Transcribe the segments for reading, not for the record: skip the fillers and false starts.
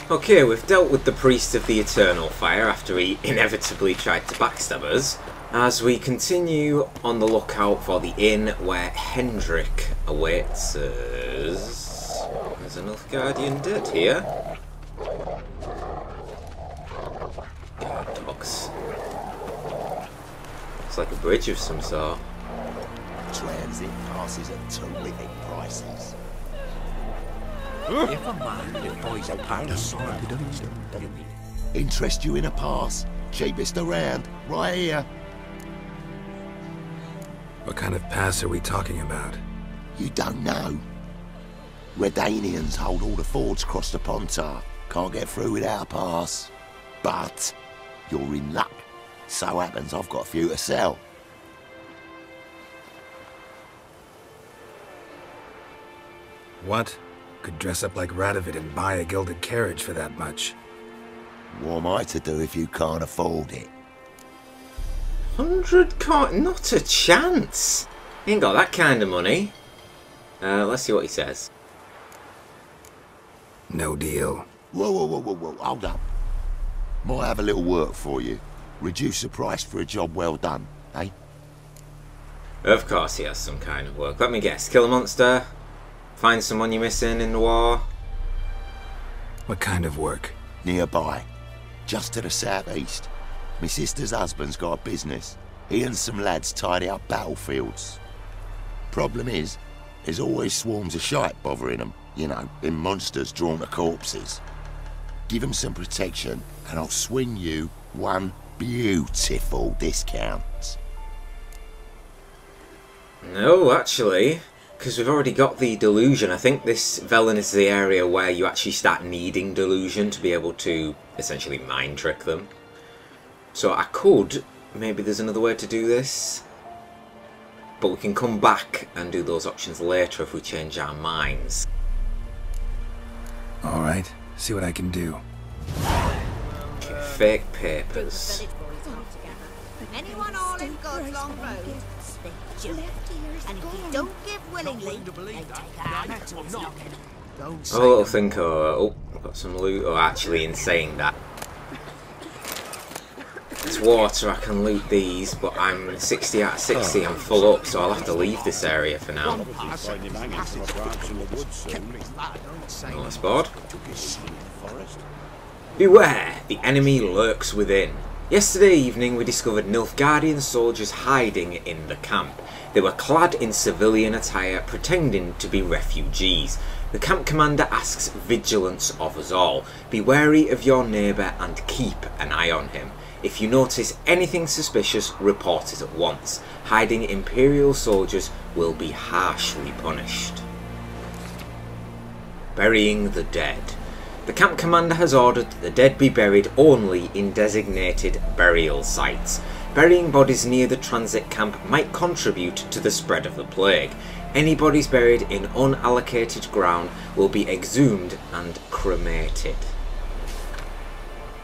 Okay, we've dealt with the Priest of the Eternal Fire after he inevitably tried to backstab us, as we continue on the lookout for the inn where Hendrik awaits us. There's an Elf Guardian dead here. Guard dogs. It's like a bridge of some sort. Transit passes at terrific prices. If a man buys a parasite, Interest you in a pass? Cheapest around, right here. What kind of pass are we talking about? You don't know. Redanians hold all the fords across the Pontar. Can't get through without a pass. But you're in luck. So happens I've got a few to sell. What? Could dress up like Radovid and buy a gilded carriage for that much. What am I to do if you can't afford it? 100 coin? Not a chance. He ain't got that kind of money. Let's see what he says. No deal. Whoa, hold up. Might have a little work for you. Reduce the price for a job well done, eh? Of course he has some kind of work. Let me guess. Kill a monster? Find someone you're missing in the war? What kind of work? Nearby. Just to the southeast. My sister's husband's got a business. He and some lads tidy up battlefields. Problem is, there's always swarms of shite bothering them. You know, them monsters drawn to corpses. Give them some protection, and I'll swing you one beautiful discount. No, actually, because we've already got the delusion. I think this Velen is the area where you actually start needing delusion to be able to essentially mind trick them. So I could, maybe there's another way to do this, but we can come back and do those options later if we change our minds. Alright, see what I can do. Okay, fake papers. Anyone all in God's long road? And if you don't give willingly, they take a hand to knocking. Oh, little thinker. Oh, got some loot. Oh, actually, in saying that, it's water. I can loot these, but I'm 60 out of 60. I'm full up, so I'll have to leave this area for now. Nice board. Beware, the enemy lurks within. Yesterday evening we discovered Nilfgaardian soldiers hiding in the camp. They were clad in civilian attire, pretending to be refugees. The camp commander asks vigilance of us all. Be wary of your neighbour and keep an eye on him. If you notice anything suspicious, report it at once. Hiding Imperial soldiers will be harshly punished. Burying the dead. The camp commander has ordered that the dead be buried only in designated burial sites. Burying bodies near the transit camp might contribute to the spread of the plague. Any bodies buried in unallocated ground will be exhumed and cremated.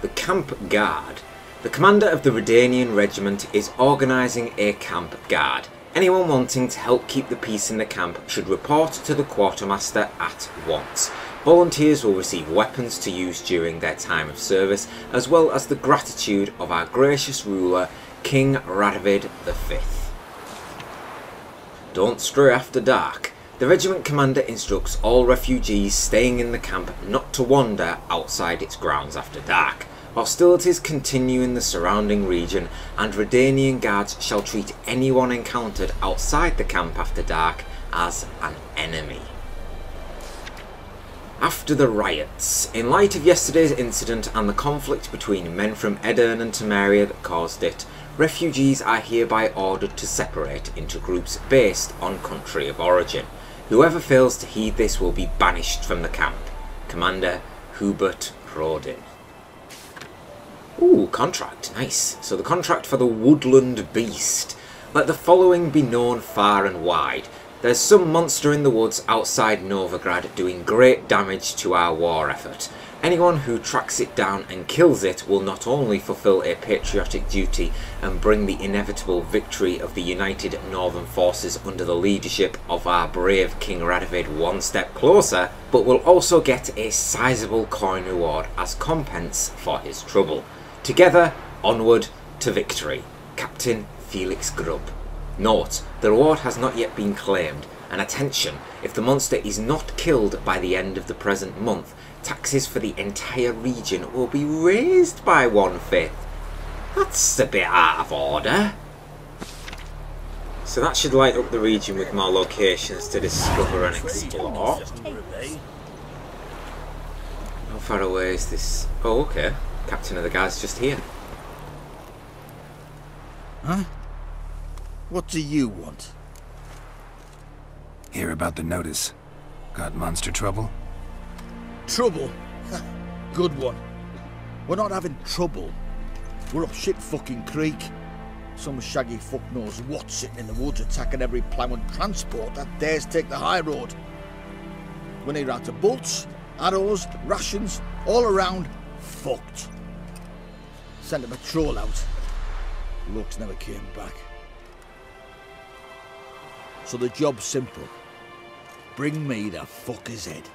The camp guard. The commander of the Redanian regiment is organising a camp guard. Anyone wanting to help keep the peace in the camp should report to the quartermaster at once. Volunteers will receive weapons to use during their time of service, as well as the gratitude of our gracious ruler, King Radovid V. Don't stray after dark. The regiment commander instructs all refugees staying in the camp not to wander outside its grounds after dark. Hostilities continue in the surrounding region, and Redanian guards shall treat anyone encountered outside the camp after dark as an enemy. After the riots. In light of yesterday's incident and the conflict between men from Edirn and Temeria that caused it, refugees are hereby ordered to separate into groups based on country of origin. Whoever fails to heed this will be banished from the camp. Commander Hubert Rodin. Ooh, contract. Nice. So the contract for the Woodland Beast. Let the following be known far and wide. There's some monster in the woods outside Novigrad doing great damage to our war effort. Anyone who tracks it down and kills it will not only fulfill a patriotic duty and bring the inevitable victory of the united northern forces under the leadership of our brave King Radovid one step closer, but will also get a sizable coin reward as compense for his trouble. Together, onward to victory. Captain Felix Grubb. Note, the reward has not yet been claimed, and attention, if the monster is not killed by the end of the present month, taxes for the entire region will be raised by 1/5. That's a bit out of order. So that should light up the region with more locations to discover and explore. How far away is this? Oh, okay. Captain of the guard's just here. Huh? What do you want? Hear about the notice. Got monster trouble? Trouble? Good one. We're not having trouble. We're up shit fucking creek. Some shaggy fuck knows what sitting in the woods attacking every plough and transport that dares take the high road. When they ran to bolts, arrows, rations, all around, fucked. Sent a patrol out. Looks never came back. So the job's simple. Bring me the fucker's head,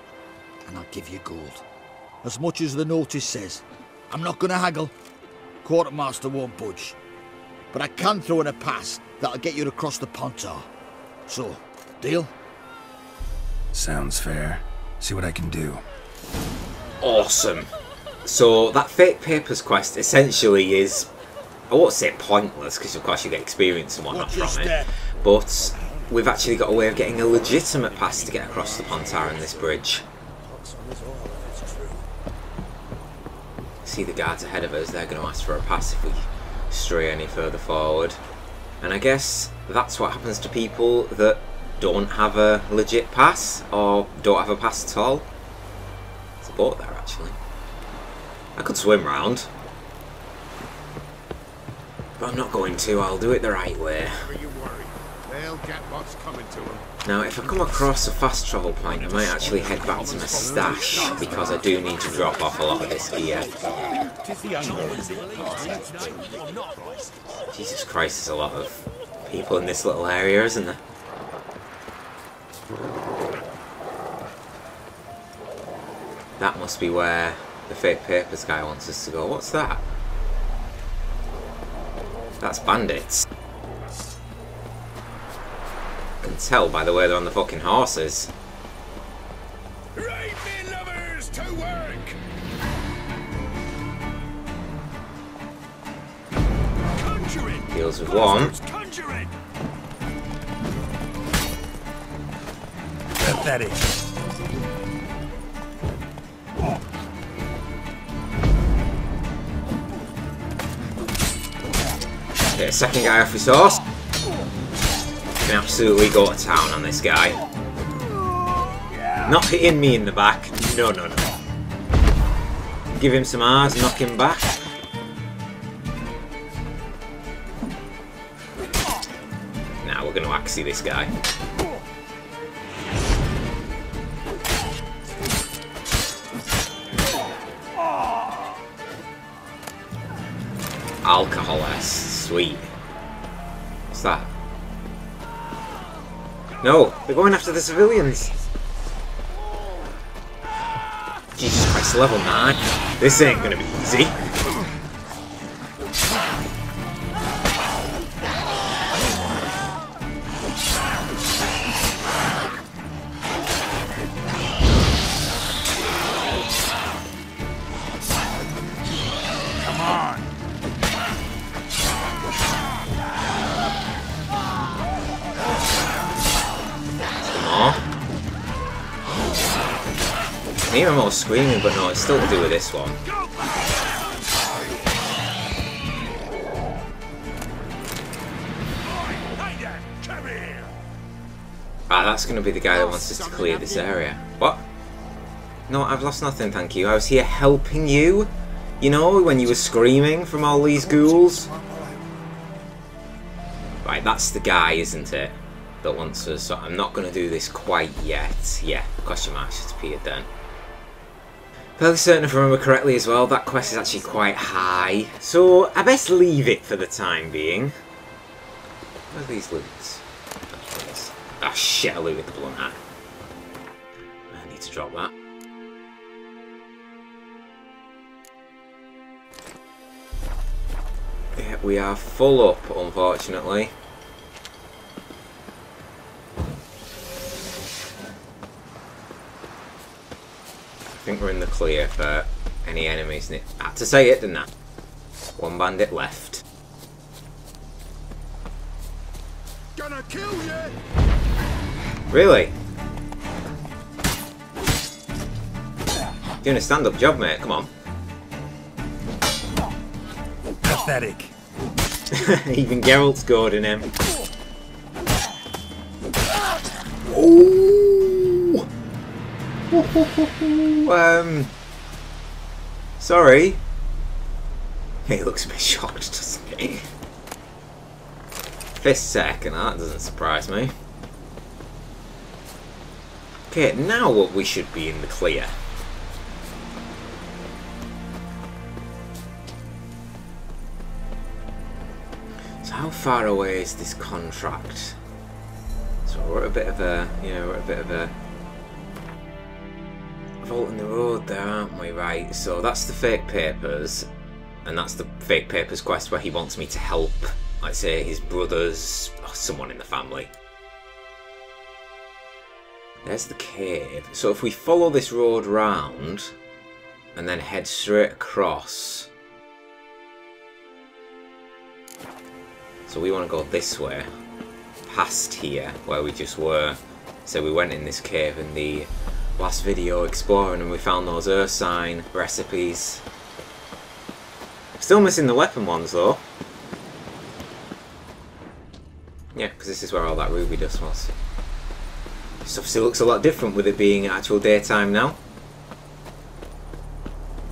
and I'll give you gold. As much as the notice says. I'm not gonna haggle. Quartermaster won't budge. But I can throw in a pass that'll get you across the Pontar. So, deal? Sounds fair. See what I can do. Awesome. So that fake papers quest essentially is, I won't say pointless, because of course you get experience and whatnot from it, but we've actually got a way of getting a legitimate pass to get across the Pontar in this bridge. See the guards ahead of us, they're going to ask for a pass if we stray any further forward. And I guess that's what happens to people that don't have a legit pass, or don't have a pass at all. There's a boat there actually. I could swim round, but I'm not going to. I'll do it the right way. They'll get what's coming to them. Now if I come across a fast travel point, I might actually head back to my stash, because I do need to drop off a lot of this gear. Jesus Christ, there's a lot of people in this little area, isn't there? That must be where the fake papers guy wants us to go. What's that? That's bandits. I can tell by the way they're on the fucking horses. Right, me lovers, to work! Conjuring! Deals with one. Conjuring! Pathetic. Get a second guy off his horse. Can absolutely go to town on this guy. Not hitting me in the back. No, no, no. Give him some R's, knock him back. Now we're going to axie this guy. Alcohol S. Sweet. What's that? No, they're going after the civilians. Jesus Christ, level 9. This ain't gonna be easy. Come on! I hear them all screaming, but no, it's still to do with this one. Ah, that's going to be the guy that wants us to clear this area. What? No, I've lost nothing, thank you. I was here helping you. You know, when you were screaming from all these ghouls. Right, that's the guy, isn't it? That wants us. So I'm not going to do this quite yet. Yeah, question marks just appeared then. Fairly certain if I remember correctly as well, that quest is actually quite high. So I best leave it for the time being. Where are these loots? Ah shit, I looted the blunt hat. I need to drop that. Yeah, we are full up, unfortunately. I think we're in the clear for any enemies. I had to say it, didn't I? One bandit left. Gonna kill you! Really? Doing a stand-up job, mate. Come on. Pathetic. Even Geralt's good in him. Ooh. Sorry. He looks a bit shocked, doesn't he? Fist second, that doesn't surprise me. Okay, now we should be in the clear. So how far away is this contract? So we're at a bit of a, we're at a bit of a vault in the road there, aren't we? Right, so that's the fake papers, and that's the fake papers quest where he wants me to help, let's say, his brothers or someone in the family. There's the cave. So if we follow this road round and then head straight across, so we want to go this way, past here where we just were. So we went in this cave in the last video exploring and we found those Ursine recipes. Still missing the weapon ones though. Yeah, because this is where all that ruby dust was. This obviously looks a lot different with it being actual daytime now.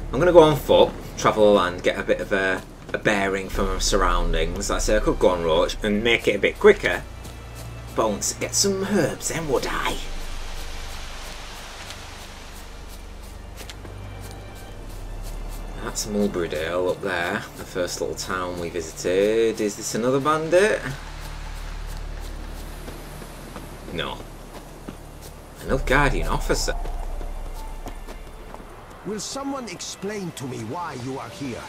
I'm going to go on foot, travel and get a bit of a bearing from our surroundings. Like I say, I could go on roach and make it a bit quicker, but I want to get some herbs then, would I? That's Mulberydale up there, the first little town we visited. Is this another bandit? No. Another Guardian officer. Will someone explain to me why you are here?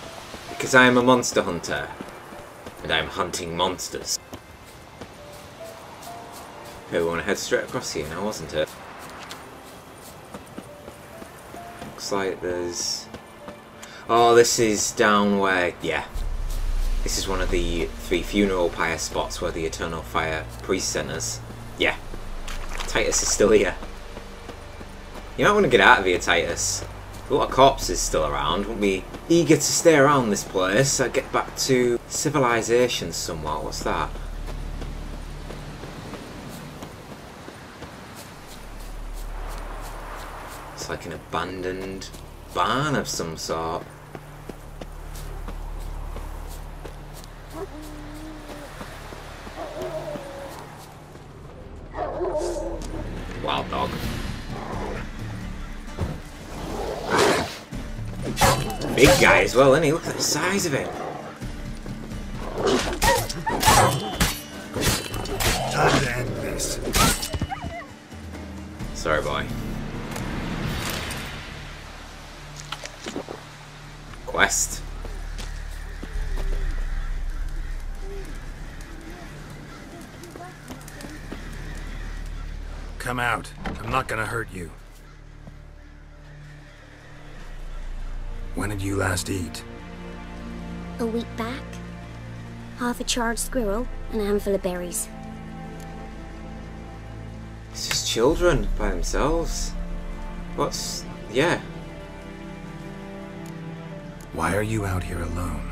Because I am a monster hunter. And I am hunting monsters. Okay, we want to head straight across here now, wasn't it? Looks like there's... Oh, this is down where... Yeah. This is one of the 3 funeral pyre spots where the Eternal Fire priest sent us. Yeah. Titus is still here. You might want to get out of here, Titus. A lot of corpses still around. Won't be eager to stay around this place. I get back to civilization somewhat. What's that? It's like an abandoned barn of some sort. Wild dog. Big guy as well, isn't he? Look at the size of him. Time to end this. Sorry, boy. Quest. Come out. I'm not gonna hurt you. When did you last eat? A week back. Half a charred squirrel and a handful of berries. It's just children by themselves. What's... yeah. Why are you out here alone?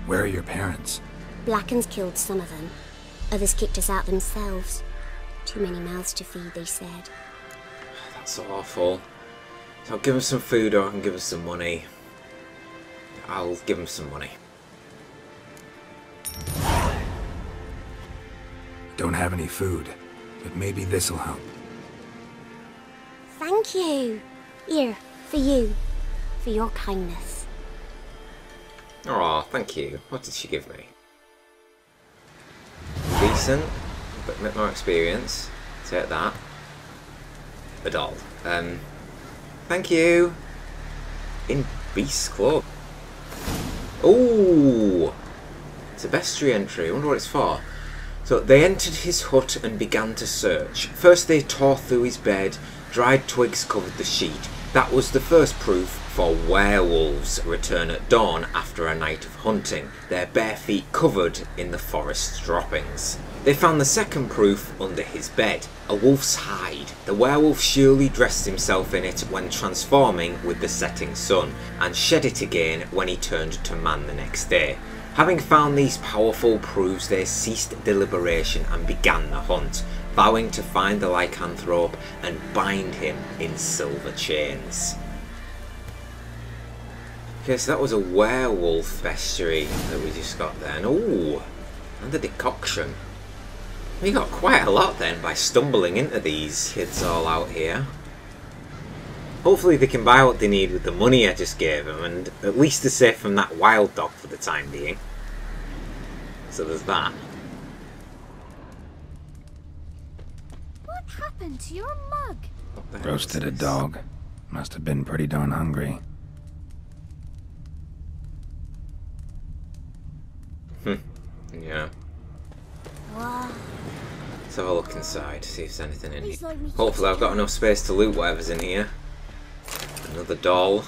Where are your parents? Blackens killed some of them. Others kicked us out themselves. Too many mouths to feed, they said. That's awful. So I'll give him some food or I can give him some money. I'll give him some money. Don't have any food, but maybe this'll help. Thank you. Here, for you. for your kindness. Oh, thank you. What did she give me? Decent, but a bit more experience. Take that. A doll. Thank you. In Beast's Club. Ooh! It's a bestiary entry. I wonder what it's for. So they entered his hut and began to search. First they tore through his bed. Dried twigs covered the sheet. That was the first proof for werewolves return at dawn after a night of hunting, their bare feet covered in the forest's droppings. They found the second proof under his bed, a wolf's hide. The werewolf surely dressed himself in it when transforming with the setting sun, and shed it again when he turned to man the next day. Having found these powerful proofs, they ceased deliberation and began the hunt, vowing to find the lycanthrope and bind him in silver chains. Okay, so that was a werewolf bestiary that we just got then. Ooh, and the decoction. We got quite a lot then by stumbling into these kids all out here. Hopefully they can buy what they need with the money I just gave them, and at least they're safe from that wild dog for the time being. So there's that. What happened to your mug? Roasted a dog. Must have been pretty darn hungry. Yeah. Wow. Let's have a look inside, see if there's anything in here. Hopefully I've got enough space to loot whatever's in here. Another doll.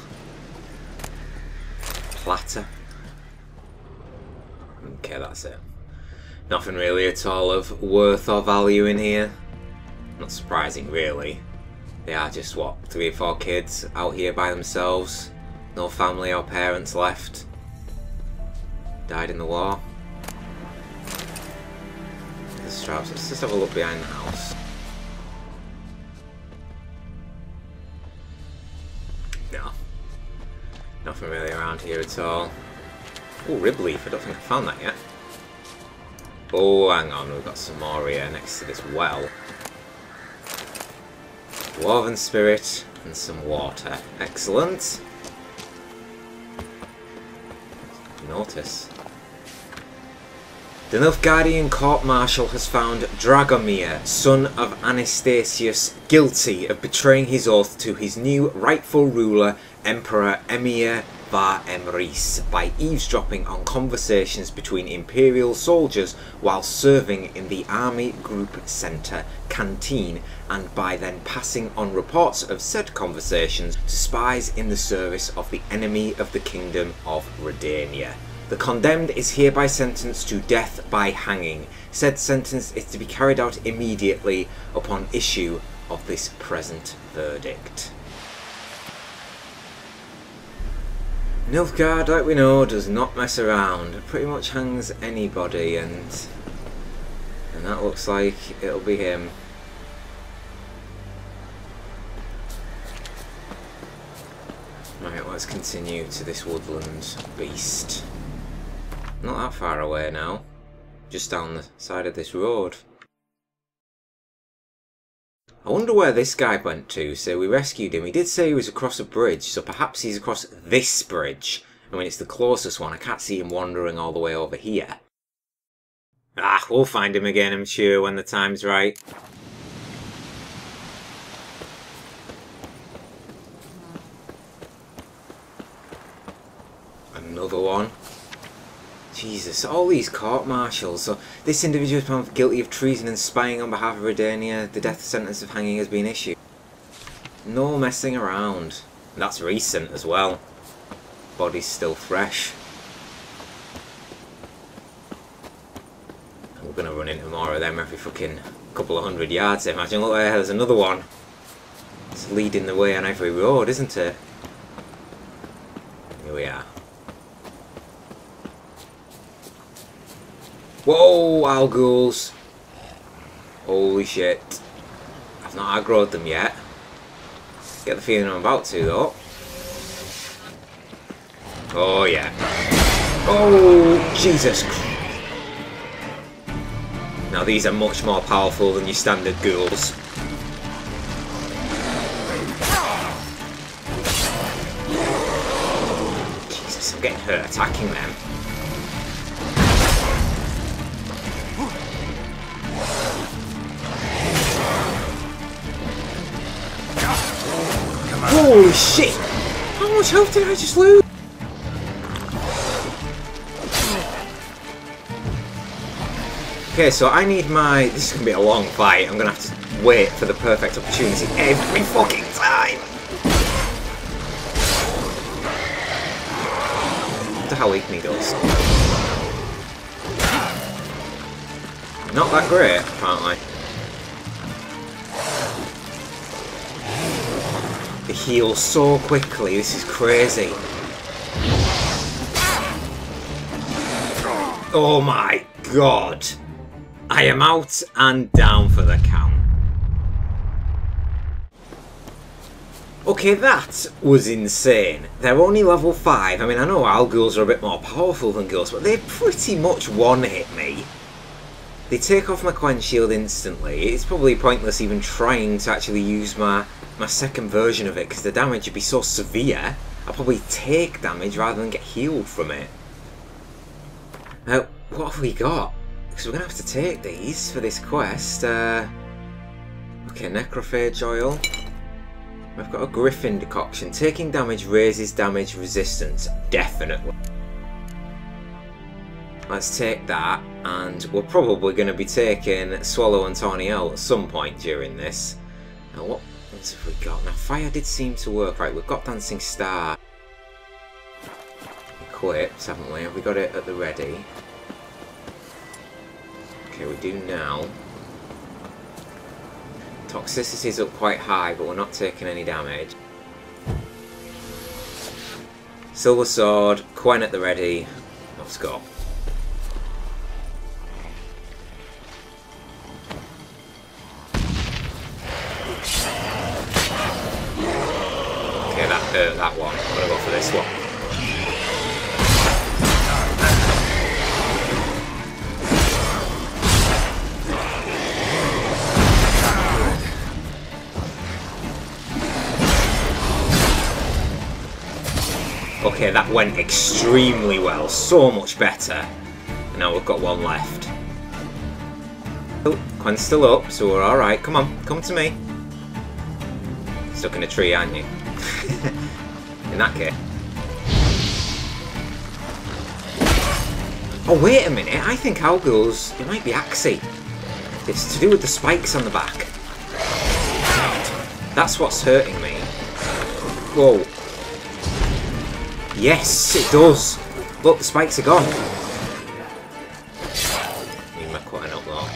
Platter. Okay, that's it. Nothing really at all of worth or value in here. Not surprising, really. They are just, what, 3 or 4 kids out here by themselves. No family or parents left. Died in the war. The straps. Let's just have a look behind the house. No. Nothing really around here at all. Oh, rib leaf. I don't think I found that yet. Oh, hang on. We've got some more here next to this well. Dwarven spirit and some water. Excellent. Notice. The Nilfgaardian court-martial has found Dragomir, son of Anastasius, guilty of betraying his oath to his new rightful ruler, Emperor Emir var Emrys, by eavesdropping on conversations between Imperial soldiers while serving in the Army Group Centre canteen, and by then passing on reports of said conversations to spies in the service of the enemy of the Kingdom of Redania. The condemned is hereby sentenced to death by hanging. Said sentence is to be carried out immediately upon issue of this present verdict. Nilfgaard, like we know, does not mess around. It pretty much hangs anybody, and that looks like it'll be him. Right, let's continue to this woodland beast. Not that far away now. Just down the side of this road. I wonder where this guy went to. So we rescued him. He did say he was across a bridge, so perhaps he's across this bridge. I mean, it's the closest one. I can't see him wandering all the way over here. Ah, we'll find him again, I'm sure, when the time's right. Another one. Jesus, all these court-martials. So this individual is found guilty of treason and spying on behalf of Redania. The death sentence of hanging has been issued. No messing around. That's recent as well. Body's still fresh. And we're gonna run into more of them every fucking couple of 100 yards. Imagine, look there, there's another one. It's leading the way on every road, isn't it? Here we are. Whoa, owl ghouls. Holy shit. I've not aggroed them yet. Get the feeling I'm about to, though. Oh, yeah. Oh, Jesus Christ. Now, these are much more powerful than your standard ghouls. getting hurt attacking them. Holy shit! How much health did I just lose? Okay, so I need my... This is going to be a long fight. I'm going to have to wait for the perfect opportunity every fucking time. What the hell Igni does? Not that great, apparently. They heal so quickly, this is crazy. Oh my god. I am out and down for the count. Okay, that was insane. They're only level 5. I mean, I know Alguls are a bit more powerful than Ghouls, but they pretty much one-hit me. They take off my Quen shield instantly. It's probably pointless even trying to actually use my second version of it, because the damage would be so severe. I'll probably take damage rather than get healed from it. Now, what have we got? Because we're going to have to take these for this quest. Okay, Necrophage Oil. We've got a Griffin Decoction. Taking damage raises damage resistance. Definitely. Let's take that, and we're probably going to be taking Swallow and Tawny Owl at some point during this. Now, what ones have we got? Now, Fire did seem to work. Right, we've got Dancing Star equipped, haven't we? Have we got it at the ready? Okay, we do now. Toxicity's up quite high, but we're not taking any damage. Silver Sword, Quen at the ready. Let's go. Okay, that hurt that one. I'm gonna go for this one. Okay, that went extremely well. So much better. And now we've got one left. Oh, Quen's still up, so we're alright. Come on, come to me. Stuck in a tree, aren't you? In that case. Oh, wait a minute. I think Alguls, they might be axy. It's to do with the spikes on the back. That's what's hurting me. Whoa. Yes, it does. Look, the spikes are gone. Need my Quen up though.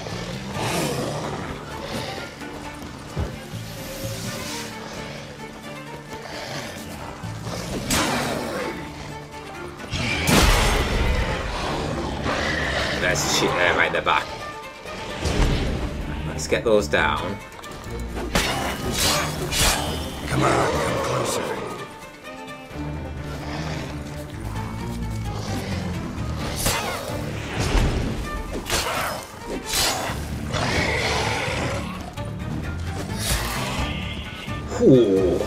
There's the shit there, right, they're back. Let's get those down. Come on, come closer. Ooh.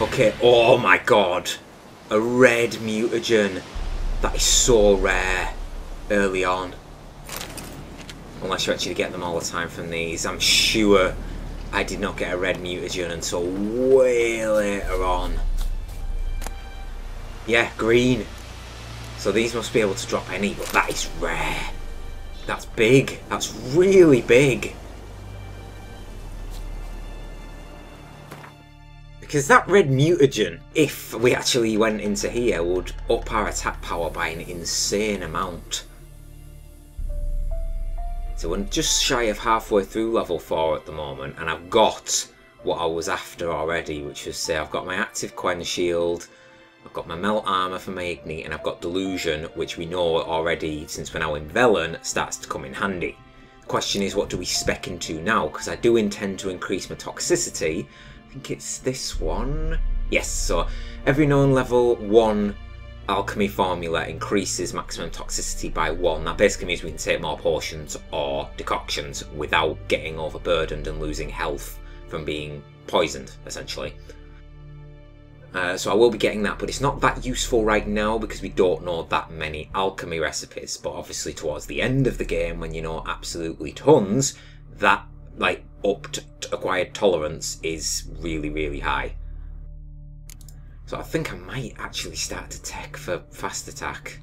Okay, oh my god. A red mutagen. That is so rare early on. Unless you actually get them all the time from these. I'm sure I did not get a red mutagen until way later on. Yeah, green. So these must be able to drop any, but that is rare. That's big. That's really big. Because that red mutagen, if we actually went into here, would up our attack power by an insane amount. So we're just shy of halfway through level 4 at the moment, and I've got what I was after already, which was, say, I've got my active Quen shield, I've got my melt armour for my Igni, and I've got delusion, which we know already, since we're now in Velen, starts to come in handy. The question is, what do we spec into now? Because I do intend to increase my toxicity. I think it's this one. Yes, so every known level 1 alchemy formula increases maximum toxicity by 1. That basically means we can take more potions or decoctions without getting overburdened and losing health from being poisoned, essentially. So I will be getting that, but it's not that useful right now because we don't know that many alchemy recipes. But obviously towards the end of the game, when you know absolutely tons, that like up to acquired tolerance is really, really high. So I think I might actually start to tech for fast attack.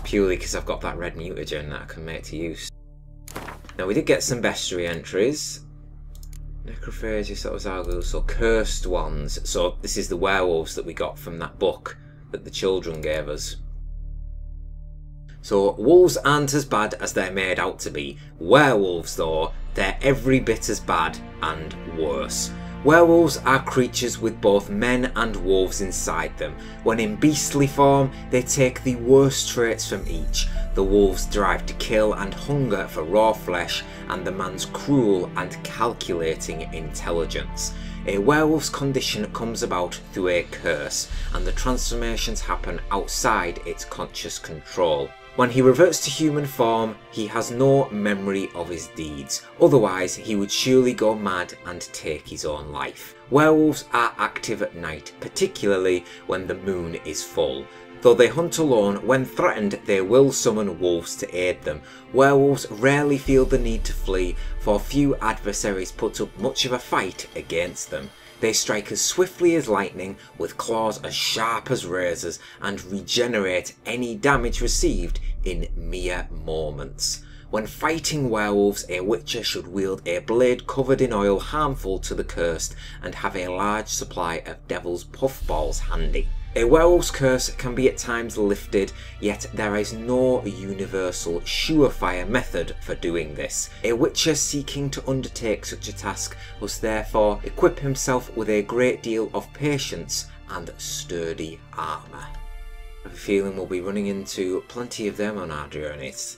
Purely because I've got that red mutagen that I can make to use. Now we did get some bestiary entries. Necrophages, that was Arguls, so cursed ones. So this is the werewolves that we got from that book that the children gave us. So wolves aren't as bad as they're made out to be. Werewolves though, they're every bit as bad and worse. Werewolves are creatures with both men and wolves inside them. When in beastly form, they take the worst traits from each. The wolf's drive to kill and hunger for raw flesh, and the man's cruel and calculating intelligence. A werewolf's condition comes about through a curse, and the transformations happen outside its conscious control. When he reverts to human form, he has no memory of his deeds, otherwise he would surely go mad and take his own life. Werewolves are active at night, particularly when the moon is full. Though they hunt alone, when threatened they will summon wolves to aid them. Werewolves rarely feel the need to flee, for few adversaries put up much of a fight against them. They strike as swiftly as lightning, with claws as sharp as razors, and regenerate any damage received in mere moments. When fighting werewolves, a witcher should wield a blade covered in oil harmful to the cursed, and have a large supply of devil's puffballs handy. A werewolf's curse can be at times lifted, yet there is no universal surefire method for doing this. A witcher seeking to undertake such a task must therefore equip himself with a great deal of patience and sturdy armour. I have a feeling we'll be running into plenty of them on our journeys.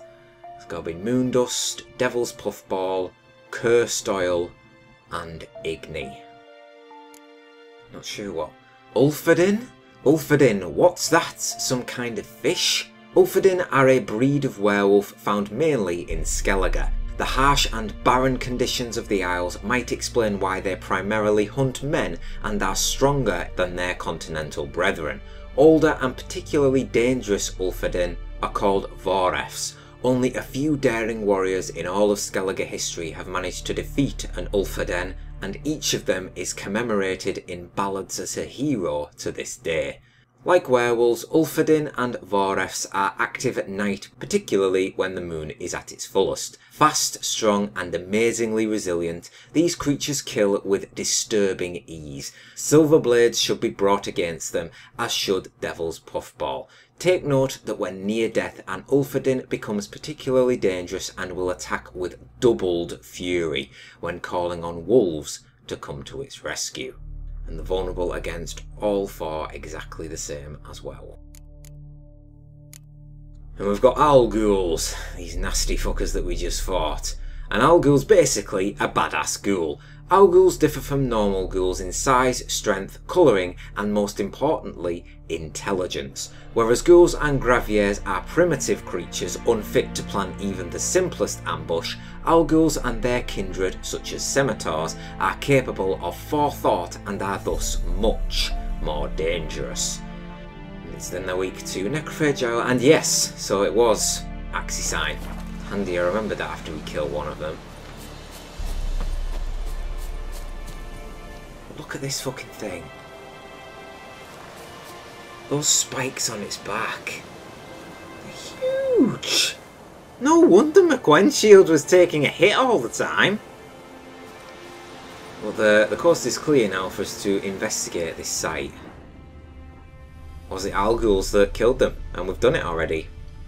It's got to be moon dust, devil's puffball, cursed oil, and igni. Not sure what. Ulfadin? Ulfadin, what's that? Some kind of fish? Ulfadin are a breed of werewolf found mainly in Skellige. The harsh and barren conditions of the Isles might explain why they primarily hunt men and are stronger than their continental brethren. Older and particularly dangerous Ulfadin are called Vorefs. Only a few daring warriors in all of Skellige history have managed to defeat an Ulfadin, and each of them is commemorated in ballads as a hero to this day. Like werewolves, Ulfadin and Vorefs are active at night, particularly when the moon is at its fullest. Fast, strong and amazingly resilient, these creatures kill with disturbing ease. Silver blades should be brought against them, as should Devil's Puffball. Take note that when near death, an Ulfadin becomes particularly dangerous and will attack with doubled fury when calling on wolves to come to its rescue. And they're vulnerable against all four exactly the same as well. And we've got Alguls, these nasty fuckers that we just fought. And Algul's basically a badass ghoul. Alguls differ from normal ghouls in size, strength, colouring, and most importantly, intelligence. Whereas ghouls and graviers are primitive creatures unfit to plan even the simplest ambush, Alguls and their kindred, such as scimitars, are capable of forethought and are thus much more dangerous. It's then they're weak to Necrophage Isle, and yes, so it was Axisine. Handy, I remember that after we kill one of them. Look at this fucking thing. Those spikes on its back. They're huge. No wonder McGwen's shield was taking a hit all the time. Well, the coast is clear now for us to investigate this site. Or was it Alguls that killed them? And we've done it already.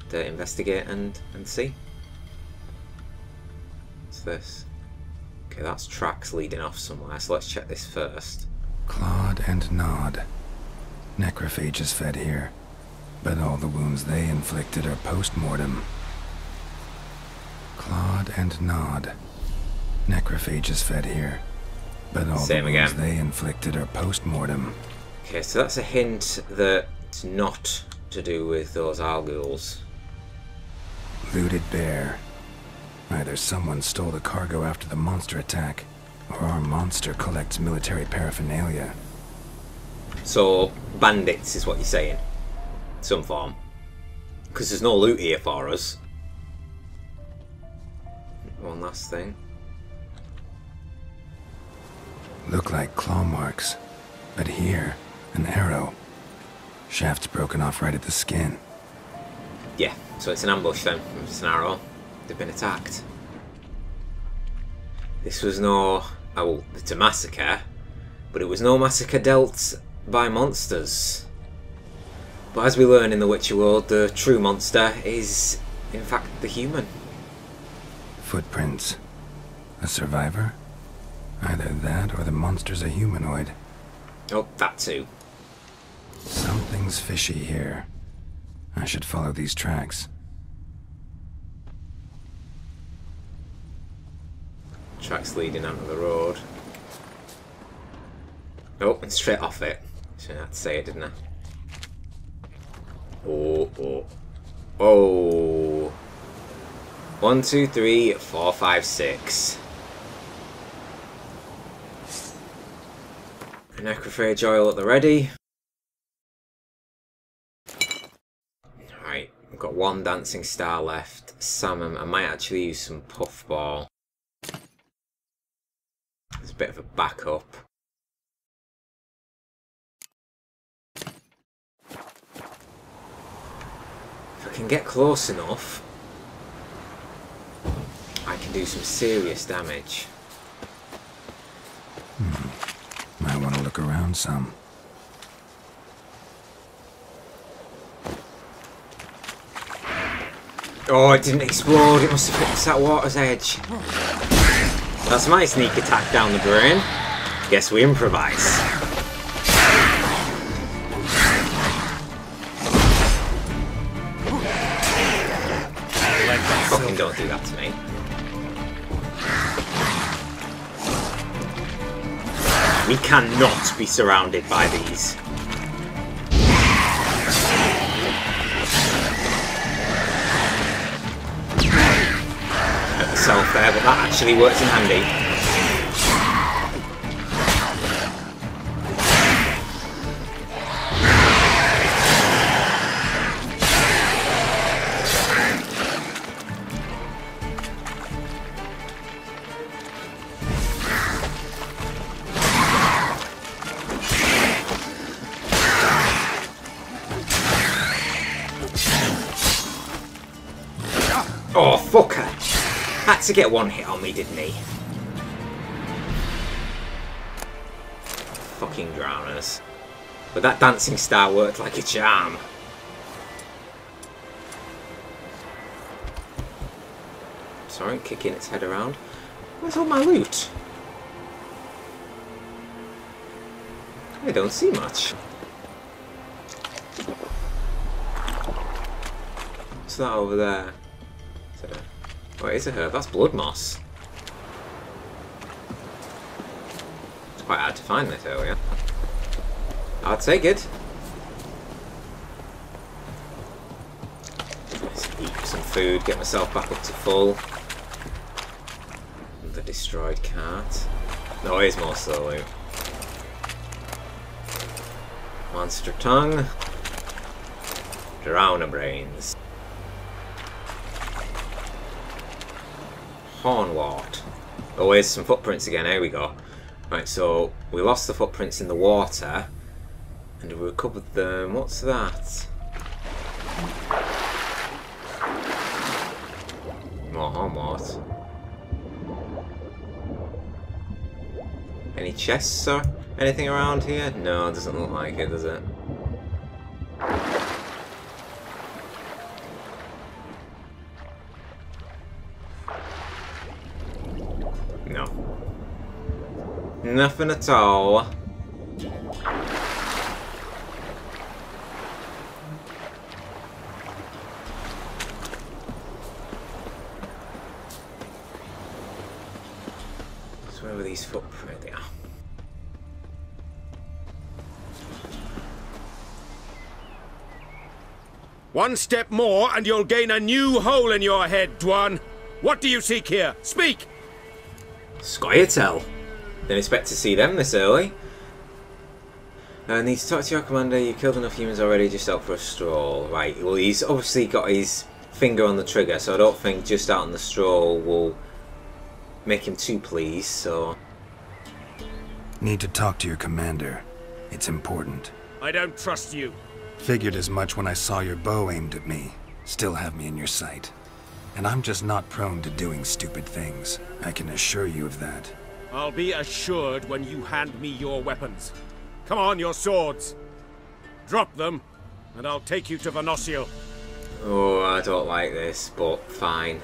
To investigate and see. What's this? Okay, that's tracks leading off somewhere, so let's check this first. Clawed and gnawed. Necrophages fed here, but all the wounds they inflicted are post-mortem. Clawed and gnawed. Necrophages fed here, but all the wounds they inflicted are post-mortem. Okay, so that's a hint that it's not to do with those Alguls. Looted bear. Either someone stole the cargo after the monster attack, or our monster collects military paraphernalia. So, bandits is what you're saying. Some form. Because there's no loot here for us. One last thing. Look like claw marks. But here, an arrow. Shaft's broken off right at the skin. Yeah, so it's an ambush then. It's an arrow. They've been attacked. This was no... oh, well, it's a massacre. But it was no massacre dealt by monsters. But as we learn in the Witcher world, the true monster is, in fact, the human. Footprints. A survivor? Either that or the monster's a humanoid. Oh, that too. Something's fishy here. I should follow these tracks. Tracks leading onto the road. Oh, and straight off it. Shouldn't have to say it, didn't I? Oh, oh. Oh. 1, 2, 3, 4, 5, 6. Necrophage oil at the ready. Right, we've got 1 dancing star left. Salmon. I might actually use some puffball. It's a bit of a backup. If I can get close enough, I can do some serious damage. Might want to look around some. Oh, it didn't explode. It must have hit that water's edge. That's my sneak attack down the drain. Guess we improvise. Fucking don't do that to me. We cannot be surrounded by these. Hurt myself there, but that actually works in handy. Oh, fucker! Had to get 1 hit on me, didn't he? Fucking drowners. But that dancing star worked like a charm. Sorry, kicking its head around. Where's all my loot? I don't see much. What's that over there? What is a herb? That's blood moss. It's quite hard to find this area. I'll take it. Let's eat some food, get myself back up to full. The destroyed cart. No, here's most of the loot. Monster tongue. Drowner brains. Hornwort. Oh, here's some footprints again. Here we go. Right, so we lost the footprints in the water, and we recovered them. What's that? More Hornwort. Any chests or anything around here? No, it doesn't look like it, does it? No. Nothing at all. So where were these footprints? They are. One step more and you'll gain a new hole in your head, Dwan. What do you seek here? Speak! Scoia'tael. Didn't expect to see them this early. I need to talk to your commander. You killed enough humans already, just out for a stroll. Right, well, he's obviously got his finger on the trigger, so I don't think just out on the stroll will make him too pleased, so... Need to talk to your commander. It's important. I don't trust you. Figured as much when I saw your bow aimed at me. Still have me in your sight. And I'm just not prone to doing stupid things. I can assure you of that. I'll be assured when you hand me your weapons. Come on, your swords. Drop them, and I'll take you to Venosio. Oh, I don't like this, but fine.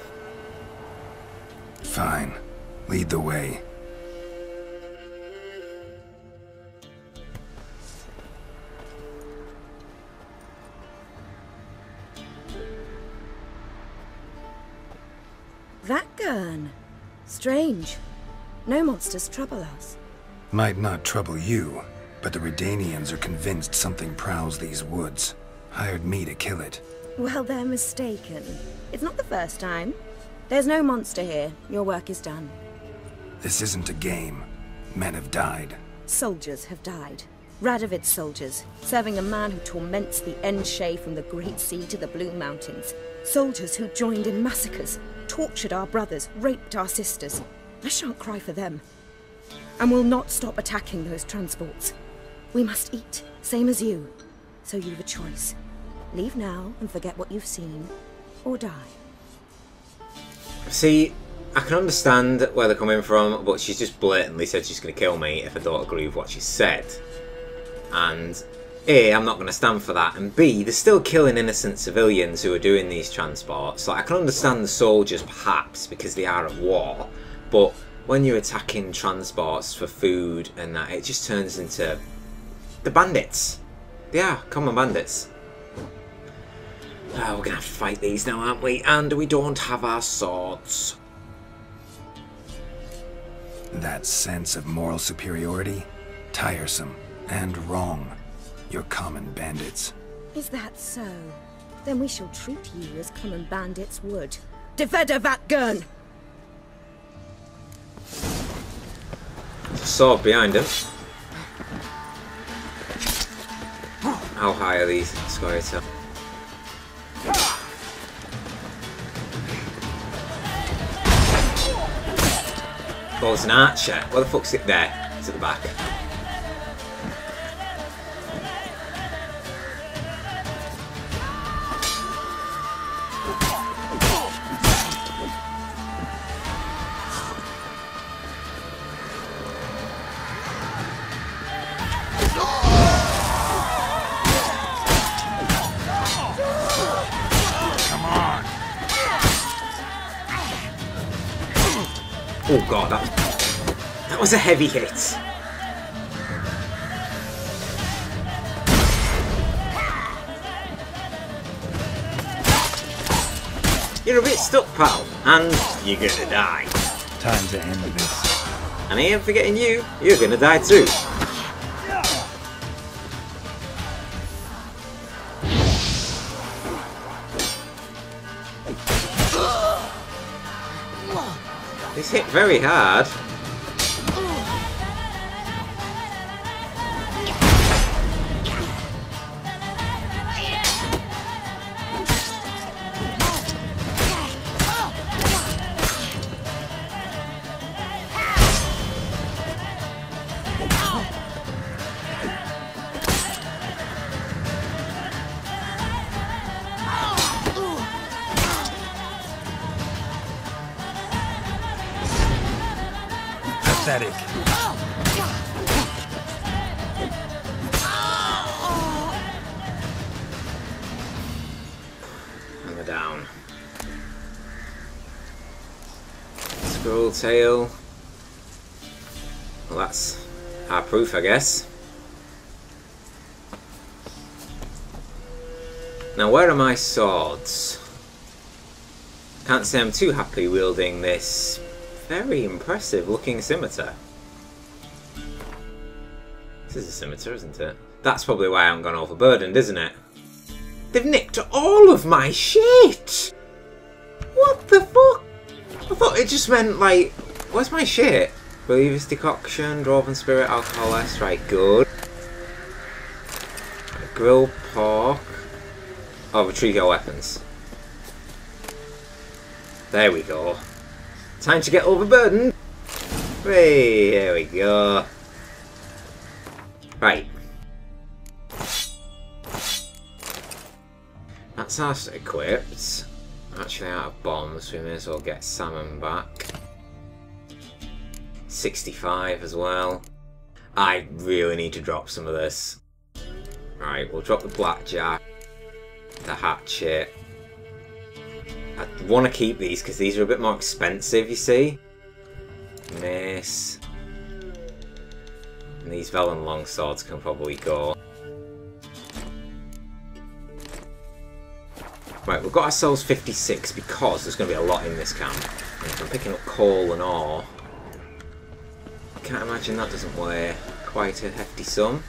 Fine. Lead the way. That gun. Strange. No monsters trouble us. Might not trouble you, but the Redanians are convinced something prowls these woods. Hired me to kill it. Well, they're mistaken. It's not the first time. There's no monster here. Your work is done. This isn't a game. Men have died. Soldiers have died. Radovid's soldiers, serving a man who torments the Enshe from the Great Sea to the Blue Mountains. Soldiers who joined in massacres, tortured our brothers, raped our sisters. I shan't cry for them. And will not stop attacking those transports. We must eat, same as you. So you've a choice. Leave now and forget what you've seen, or die. See, I can understand where they're coming from, but she's just blatantly said she's going to kill me if I don't agree with what she said. And A, I'm not going to stand for that, and B, they're still killing innocent civilians who are doing these transports. Like, I can understand the soldiers perhaps because they are at war, but when you're attacking transports for food and that, it just turns into the bandits. They are common bandits. We're going to have to fight these now, aren't we? And we don't have our swords. That sense of moral superiority? Tiresome and wrong. You're common bandits. Is that so? Then we shall treat you as common bandits would. Defender that gun! There's a sword behind him. How high are these squares? Oh, it's an archer. Where the fuck's it there? It's at the back. Oh god, that was a heavy hit. You're a bit stuck, pal, and you're gonna die. Time to end this. And I ain't forgetting you, you're gonna die too. He's hit very hard. Pathetic. And we're down. Scroll tail. Well, that's our proof, I guess. Now, where are my swords? Can't say I'm too happy wielding this very impressive looking scimitar. This is a scimitar, isn't it? That's probably why I haven't gone overburdened, isn't it? They've nicked all of my shit! What the fuck? I thought it just meant, like, where's my shit? Believer's decoction, dwarven spirit, alcohol S, right, good. Grill pork. Oh, retrieve your weapons. There we go. Time to get overburdened. Hey, there we go. Right. That's us equipped. Actually out of bombs, we may as well get salmon back. 65 as well. I really need to drop some of this. Right, we'll drop the blackjack, the hatchet. I want to keep these because these are a bit more expensive, you see. Mace. And these Velen longswords can probably go. Right, we've got ourselves 56 because there's going to be a lot in this camp. And if I'm picking up coal and ore, I can't imagine that doesn't weigh quite a hefty sum.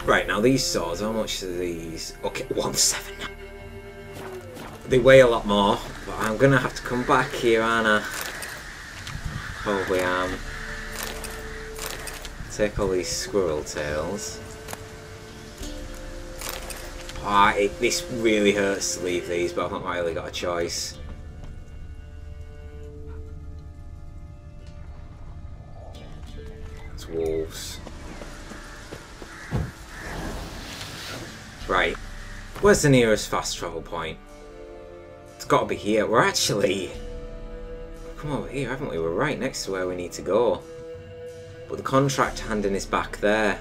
Right, now these swords, how much are these? Okay, 1.7. They weigh a lot more, but I'm going to have to come back here, aren't I? Probably am. Take all these squirrel tails. This really hurts to leave these, but I've not really got a choice. It's wolves. Right. Where's the nearest fast travel point? It's got to be here. We're actually... come over here, haven't we? We're right next to where we need to go. But the contract handing is back there.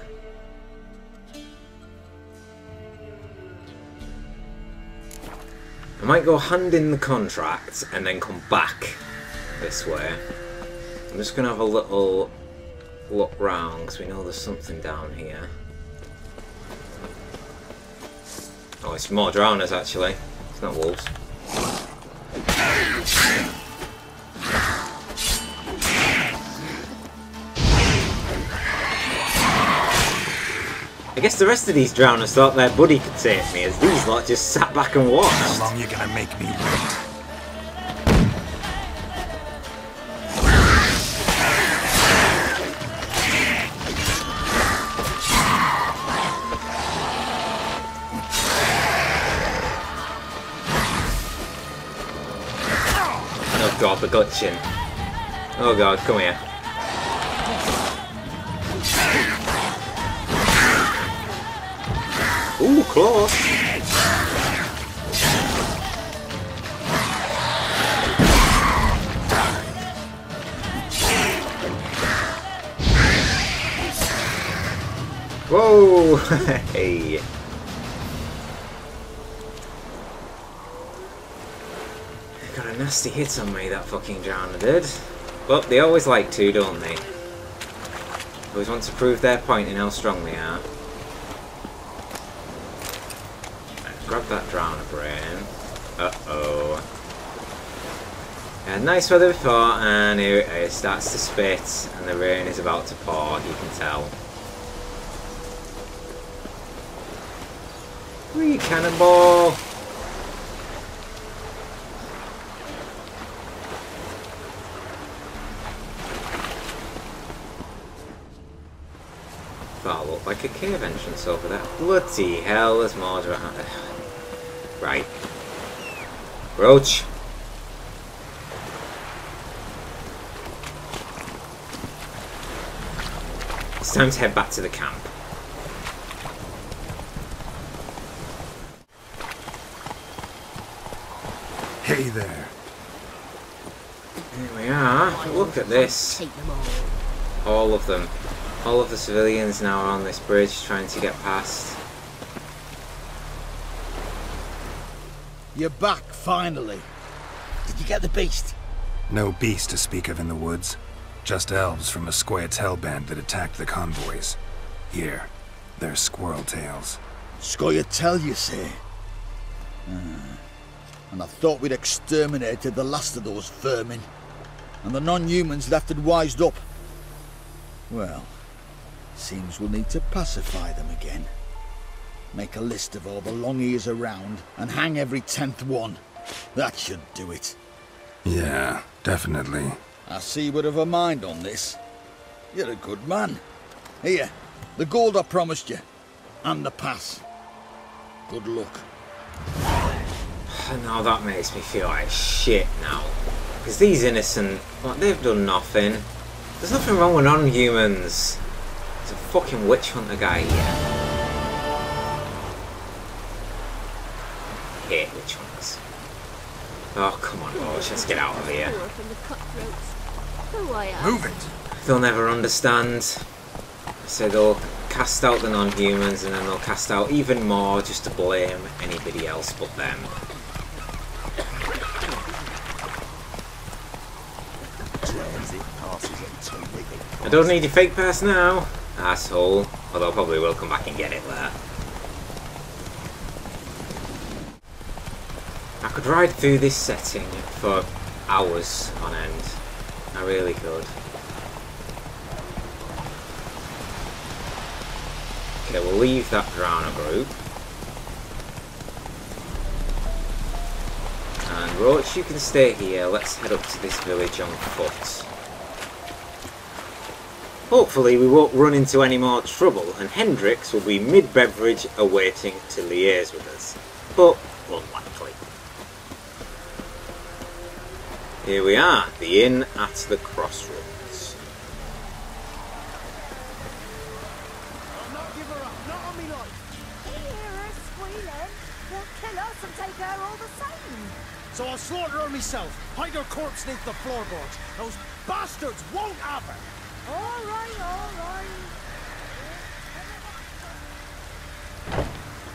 I might go hand in the contract and then come back this way. I'm just going to have a little look round because we know there's something down here. Oh, it's more drowners actually. It's not wolves. I guess the rest of these drowners thought their buddy could save me, as these lot just sat back and watched. How long you gonna make me wait? Oh god, the gutchin. Oh god, come here. Ooh, close! Whoa! Hey! Got a nasty hit on me, that fucking drowner did. But they always like to, don't they? Always want to prove their point in how strong they are. Grab that drowner brain. Uh-oh. Had nice weather before, and here it is. Starts to spit, and the rain is about to pour, you can tell. Whee, cannonball! That looked like a cave entrance over there. Bloody hell, there's more drowners. Right. Roach. It's time to head back to the camp. Hey there. Here we are. Look at this. All of them. All of the civilians now are on this bridge trying to get past. You're back, finally. Did you get the beast? No beast to speak of in the woods. Just elves from a Scoia'tael band that attacked the convoys. Here, they're squirrel tails. Scoia'tael, you say? And I thought we'd exterminated the last of those vermin. And the non-humans left and wised up. Well, seems we'll need to pacify them again. Make a list of all the long ears around and hang every 10th one. That should do it. Yeah, definitely. I see you would have a mind on this. You're a good man. Here, The gold I promised you. And the pass. Good luck. Now that makes me feel like shit now. Because these innocent, like, they've done nothing. There's nothing wrong with non-humans. There's a fucking witch hunter guy here. I hate witch hunters. Oh, come on, boys, let's get out of here. Move it! They'll never understand. So they'll cast out the non-humans and then they'll cast out even more just to blame anybody else but them. I don't need your fake pass now, asshole. Although I probably will come back and get it there. I could ride through this setting for hours on end. I really could. Okay, we'll leave that drowner group. And Roach, you can stay here. Let's head up to this village on foot. Hopefully we won't run into any more trouble and Hendrix will be mid-beverage awaiting to liaise with us. But unlikely. Here we are, the inn at the crossroads. I'll not give her up, not on me life. You hear her squealing? They'll kill us and take her all the same. So I'll slaughter her myself, hide her corpse beneath the floorboards. Those bastards won't have her. All right, all right.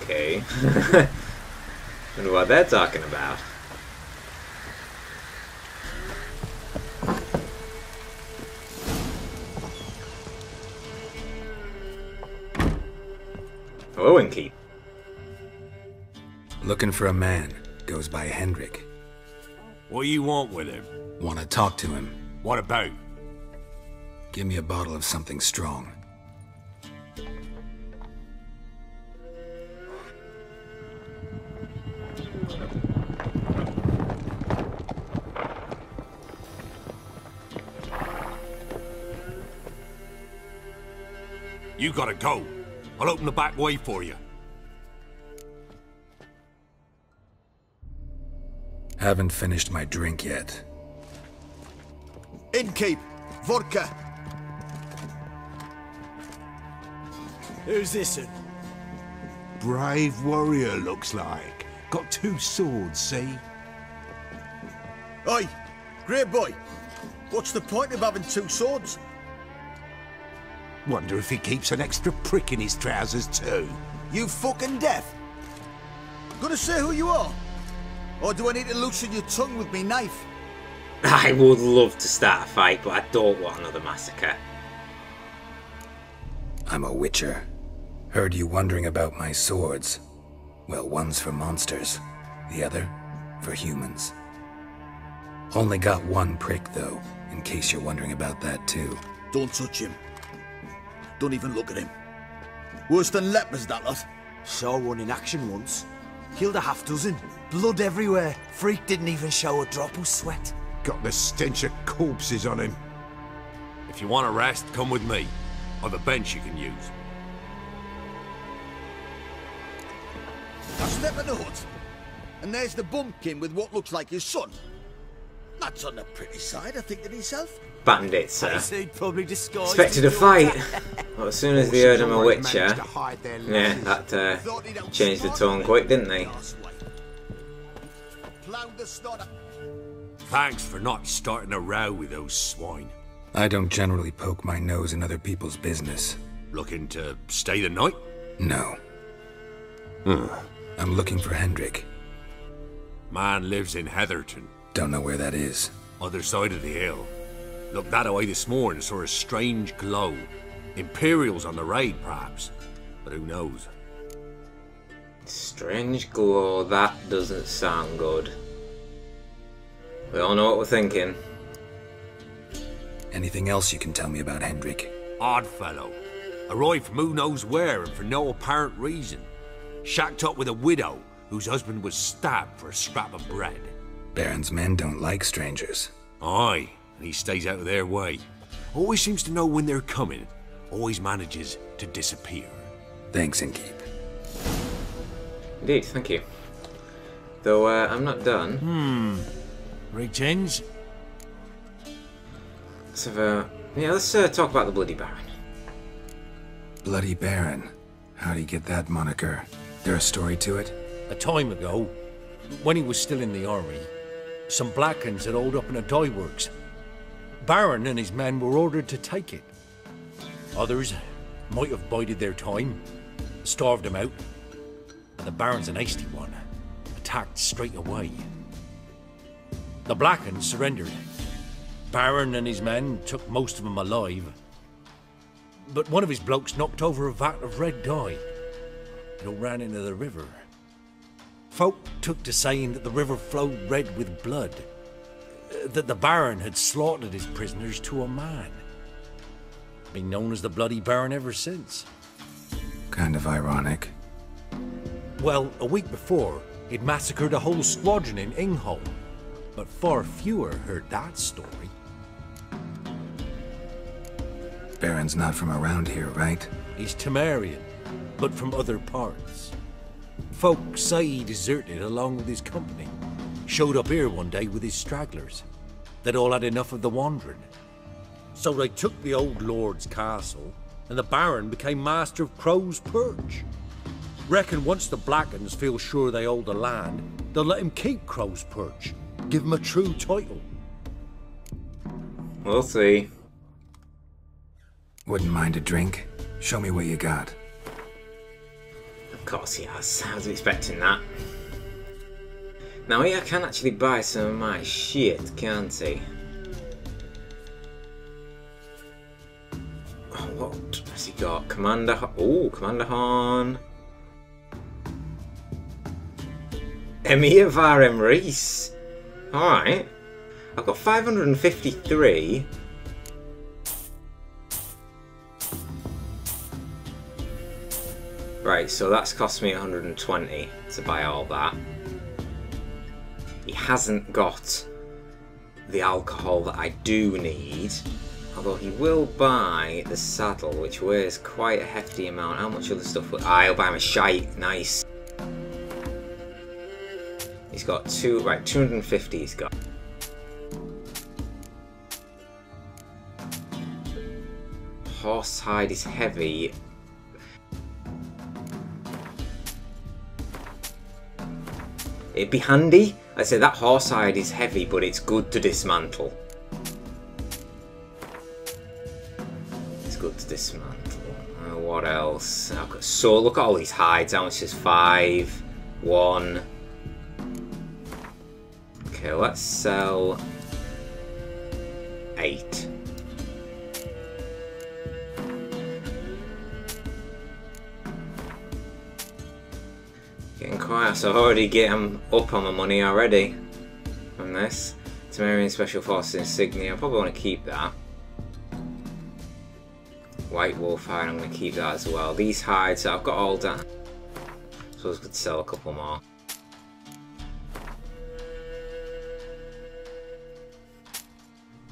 Okay. Wonder what they're talking about. Hello, Inky. Looking for a man. Goes by Hendrik. What do you want with him? Want to talk to him. What about? Give me a bottle of something strong. You gotta go. I'll open the back way for you. Haven't finished my drink yet. Innkeep! Vodka! Who's this? Brave warrior, looks like. Got 2 swords, see? Oi! Great boy! What's the point of having 2 swords? Wonder if he keeps an extra prick in his trousers too. You fucking deaf? Gonna say who you are? Or do I need to loosen your tongue with me knife? I would love to start a fight, but I don't want another massacre. I'm a witcher. Heard you wondering about my swords. Well, one's for monsters, the other for humans. Only got 1 prick though, in case you're wondering about that too. Don't touch him. Don't even look at him. Worse than lepers, that lot. Saw one in action once. Killed a half-dozen. Blood everywhere. Freak didn't even show a drop of sweat. Got the stench of corpses on him. If you want a rest, come with me. I've a bench you can use. I step in the hut, and there's the bumpkin with what looks like his son. That's on the pretty side, I think to myself. Bandits, He'd probably disguised expected a his fight. daughter. Well, as soon as they heard I'm a witcher, Managed to hide their yeah, lashes. that changed the tone quick, didn't they? Ploughed the snot. Thanks for not starting a row with those swine. I don't generally poke my nose in other people's business. Looking to stay the night? No. I'm looking for Hendrik. Man lives in Heatherton, Don't know where that is. other side of the hill. Looked that away this morning, saw a strange glow. Imperials on the raid, perhaps. But who knows? Strange glow, that doesn't sound good. We all know what we're thinking. Anything else you can tell me about Hendrik? Odd fellow. Arrived from who knows where and for no apparent reason. Shacked up with a widow whose husband was stabbed for a scrap of bread. Baron's men don't like strangers. Aye, and he stays out of their way. Always seems to know when they're coming. always manages to disappear. Thanks, Innkeep. Indeed, thank you. Though I'm not done. Reach-ins? So, let's talk about the Bloody Baron. Bloody Baron. How'd he get that moniker? There a story to it? A time ago, when he was still in the army, some Blackens had holed up in a dye works. Baron and his men were ordered to take it. Others might have bided their time, starved him out, and the Baron's an hasty one, attacked straight away. The Blackens surrendered. Baron and his men took most of them alive, but one of his blokes knocked over a vat of red dye. It all ran into the river. Folk took to saying that the river flowed red with blood, that the Baron had slaughtered his prisoners to a man. Been known as the Bloody Baron ever since. Kind of ironic. Well, a week before, he'd massacred a whole squadron in Ingholm, but far fewer heard that story. Baron's not from around here, right? He's Temerian, but from other parts. Folk say he deserted along with his company. Showed up here one day with his stragglers. They'd all had enough of the wandering. So they took the old lord's castle, and the Baron became master of Crow's Perch. Reckon once the Blackens feel sure they hold the land, they'll let him keep Crow's Perch. Give him a true title. We'll see. Wouldn't mind a drink? Show me what you got. Of course he has. I was expecting that. Now he can actually buy some of my shit, can't he? Oh, what has he got? Commander Commander Horn. Emir Varem Reese. Alright. I've got 553. Right, so that's cost me 120 to buy all that. He hasn't got the alcohol that I do need, although he will buy the saddle, which weighs quite a hefty amount. How much other stuff will... I'll buy him a shite. Nice. He's got 250 he's got. Horsehide is heavy. It'd be handy. I say that horsehide is heavy, but it's good to dismantle. It's good to dismantle. What else? So look at all these hides. How much is 5? 1. Okay, let's sell 8. Getting quiet, so I've already getting up on my money already from this. Temerian Special Forces insignia, I probably want to keep that. White Wolf hide, I'm going to keep that as well. These hides, I've got all done. So I was going to sell a couple more.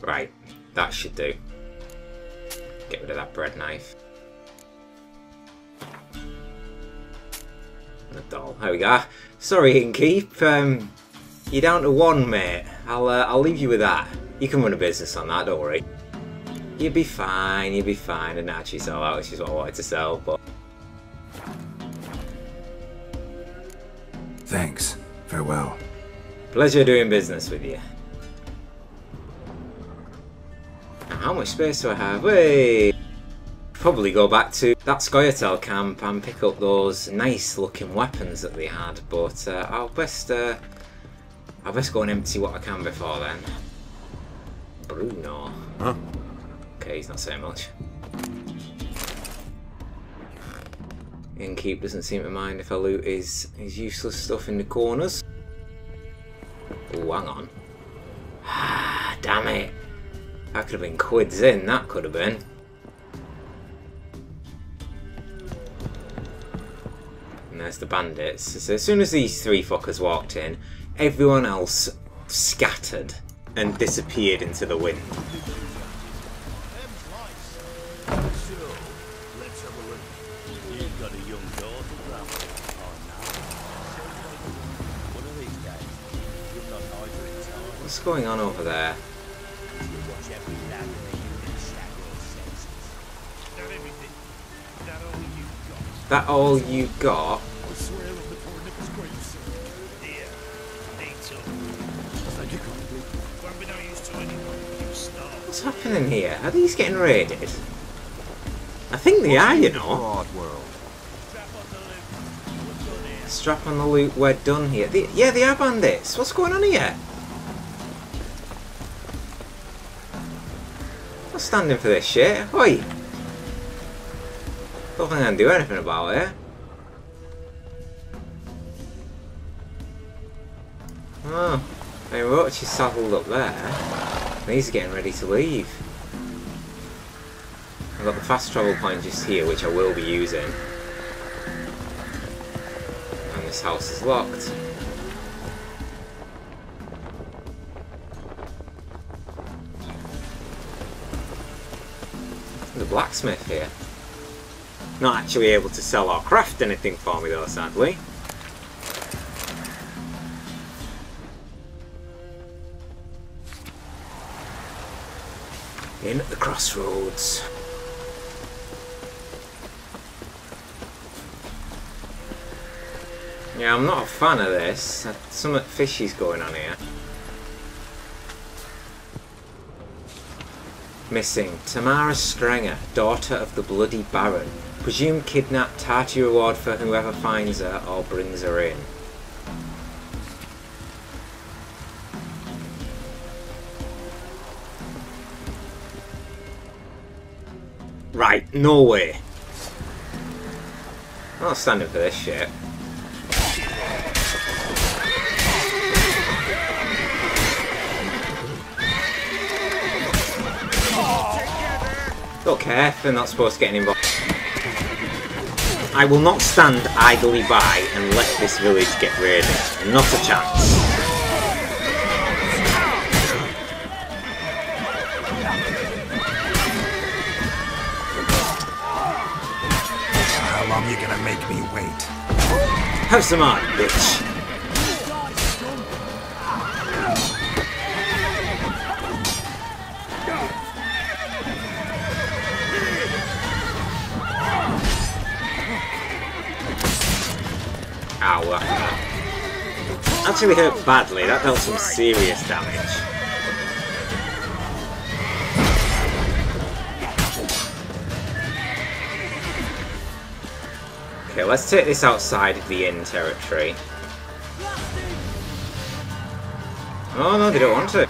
Right, that should do. Get rid of that bread knife. A doll. There we go. Sorry, Innkeep. You're down to 1, mate. I'll leave you with that. You can run a business on that. Don't worry. You'll be fine. You'll be fine. And actually sell that, which is what I wanted to sell. But thanks. Farewell. Pleasure doing business with you. Now, how much space do I have? Wait. Probably go back to that Scoia'tael camp and pick up those nice looking weapons that they had, but I'll best go and empty what I can before then. Bruno. Huh? Okay, he's not saying much. Innkeep doesn't seem to mind if I loot his useless stuff in the corners. Oh, hang on. Ah, damn it. That could have been quids in, that could have been. And there's the bandits. So as soon as these 3 fuckers walked in, everyone else scattered and disappeared into the wind. What's going on over there? That all you got? What's happening here? Are these getting raided? I think they are, you know. Strap on the loot, we're done here. Yeah, they are bandits. What's going on here? I'm not standing for this shit. Oi! Don't think I can do anything about it. Oh, hey, Roach is saddled up there. He's getting ready to leave. I've got the fast travel point just here, which I will be using. And this house is locked. There's a blacksmith here. Not actually able to sell or craft anything for me though, sadly. In at the crossroads. Yeah, I'm not a fan of this. Something fishy's going on here. Missing Tamara Strenger, daughter of the Bloody Baron. Presumed kidnapped, hearty reward for whoever finds her or brings her in. Right, no way. I'm not standing for this shit. Don't care if they're not supposed to get involved. I will not stand idly by and let this village get raided. Not a chance. How long are you gonna make me wait? Have some art, bitch. Ow, that actually hurt badly. That dealt some serious damage. Okay, let's take this outside of the inn territory. Oh no, they don't want to.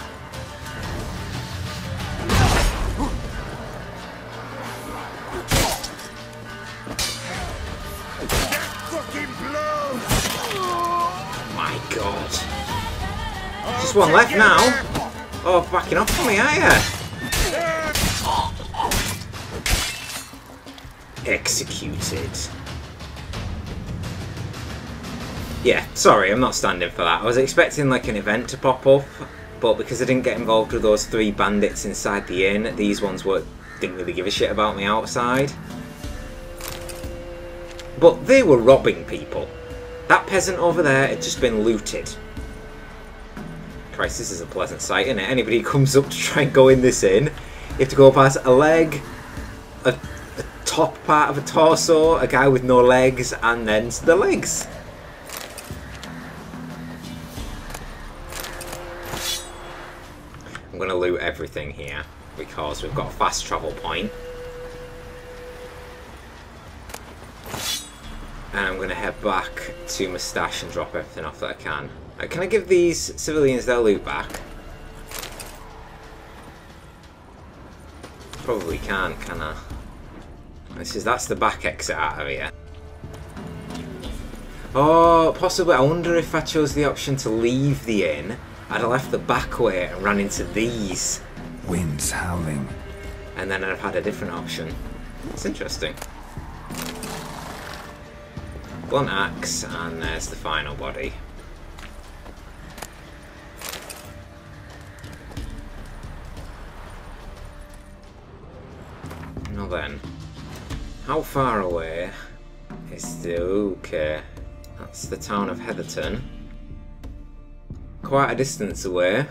My God. Just one left now. Oh, backing off from me, are you? Executed. Yeah, sorry, I'm not standing for that. I was expecting like an event to pop up, but because I didn't get involved with those 3 bandits inside the inn, these ones didn't really give a shit about me outside. But they were robbing people. That peasant over there had just been looted. Christ, this is a pleasant sight, isn't it? Anybody who comes up to try and go in this inn, you have to go past a leg, a top part of a torso, a guy with no legs, and then the legs. I'm going to loot everything here because we've got a fast travel point. And I'm going to head back to my stash and drop everything off that I can. Can I give these civilians their loot back? Probably can't, can I? That's the back exit out of here. Oh, possibly. I wonder if I chose the option to leave the inn, I'd have left the back way and ran into these. Wind's howling. And then I'd have had a different option. It's interesting. Blunt axe, and there's the final body. Now then, how far away is the... Okay, that's the town of Heatherton. Quite a distance away.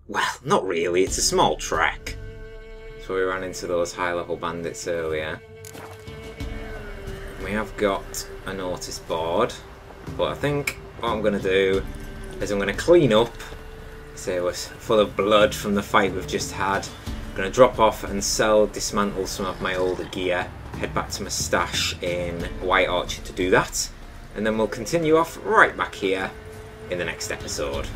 Well, not really, it's a small trek. So we ran into those high-level bandits earlier. We have got a notice board, but I think what I'm going to do is I'm going to clean up. So it was full of blood from the fight we've just had. I'm going to drop off and dismantle some of my older gear, head back to my stash in White Orchard to do that, and then we'll continue off right back here in the next episode.